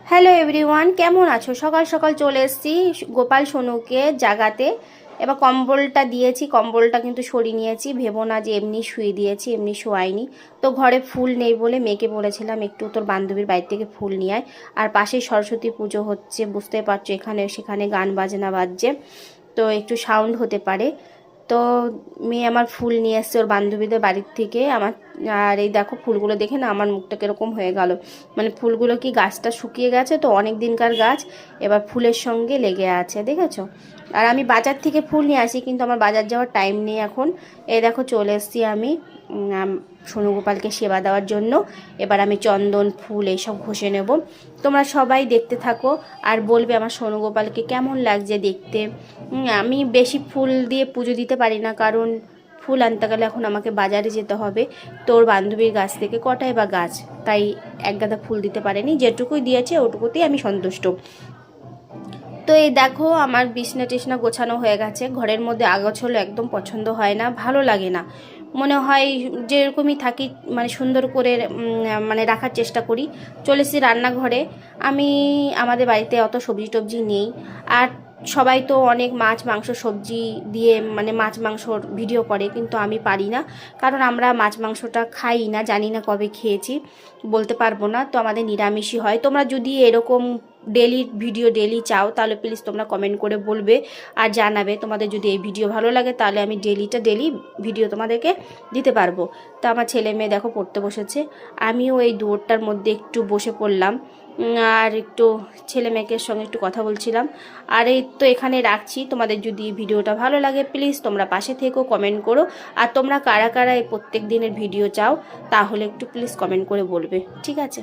Hello everyone, কেমন আছো? সকাল সকাল চলে এসেছি গোপাল সোনুকে জাগাতে। এবার কম্বলটা দিয়েছি, কম্বলটা কিন্তু সরিয়ে নিয়েছি, ভেবো না যে এমনি শুয়ে দিয়েছি, এমনি শোয়াইনি। তো ঘরে ফুল নেই বলে মেয়েকে বলেছিলাম একটু তোর বান্ধবীর বাড়ি থেকে ফুল নিয়ে আয়। আর পাশেই সরস্বতী পুজো হচ্ছে, বুঝতে পারছো, এখানে সেখানে গান বাজনা বাজছে, তো একটু সাউন্ড হতে পারে। তো মেয়ে আমার ফুল নিয়ে এসছে ওর বান্ধবীদের বাড়ির থেকে আমার। আর এই দেখো ফুলগুলো দেখে না আমার মুখটা কীরকম হয়ে গেল, মানে ফুলগুলো কি গাছটা শুকিয়ে গেছে তো, অনেক দিনকার গাছ, এবার ফুলের সঙ্গে লেগে আছে, দেখেছো। আর আমি বাজার থেকে ফুল নিয়ে আসি, কিন্তু আমার বাজার যাওয়ার টাইম নেই এখন। এই দেখো চলে এসেছি আমি সোনু গোপালকে সেবা দেওয়ার জন্য। এবার আমি চন্দন ফুল এইসব ঘষে নেব। তোমরা সবাই দেখতে থাকো আর বলবে আমার সোনু গোপালকে কেমন লাগছে দেখতে। আমি বেশি ফুল দিয়ে পুজো দিতে পারি না, কারণ ফুল আনতে গেলে এখন আমাকে বাজারে যেতে হবে। তোর বান্ধবীর গাছ থেকে কটাই বা গাছ, তাই এক গাদা ফুল দিতে পারেনি, যেটুকুই দিয়েছে ওটুকুতেই আমি সন্তুষ্ট। তো এই দেখো আমার বিছনা টিছনা গোছানো হয়ে গেছে। ঘরের মধ্যে আগাছালো একদম পছন্দ হয় না, ভালো লাগে না, মনে হয় যেরকমই থাকি মানে সুন্দর করে মানে রাখার চেষ্টা করি। চলেছি রান্নাঘরে। আমাদের বাড়িতে অত সবজি টবজি নেই, আর সবাই তো অনেক মাছ মাংস সবজি দিয়ে মানে মাছ মাংসর ভিডিও করে, কিন্তু আমি পারি না, কারণ আমরা মাছ মাংসটা খাই না, জানি না কবে খেয়েছি, বলতে পারবো না। তো আমাদের নিরামিষই হয়। তোমরা যদি এরকম ডেলি ভিডিও ডেলি চাও তাহলে প্লিজ তোমরা কমেন্ট করে বলবে আর জানাবে। তোমাদের যদি এই ভিডিও ভালো লাগে তাহলে আমি ডেলি ভিডিও তোমাদেরকে দিতে পারবো। তো আমার ছেলে মেয়ে দেখো পড়তে বসেছে, আমিও এই দুয়ারটার মধ্যে একটু বসে পড়লাম, আর একটু ছেলে মেয়েকে সঙ্গে একটু কথা বলছিলাম। আর এই তো এখানে রাখছি। তোমাদের যদি ভিডিওটা ভালো লাগে প্লিজ তোমরা পাশে থেকো, কমেন্ট করো। আর তোমরা কারা কারা এই প্রত্যেক দিনের ভিডিও চাও তাহলে একটু প্লিজ কমেন্ট করে বলবে, ঠিক আছে।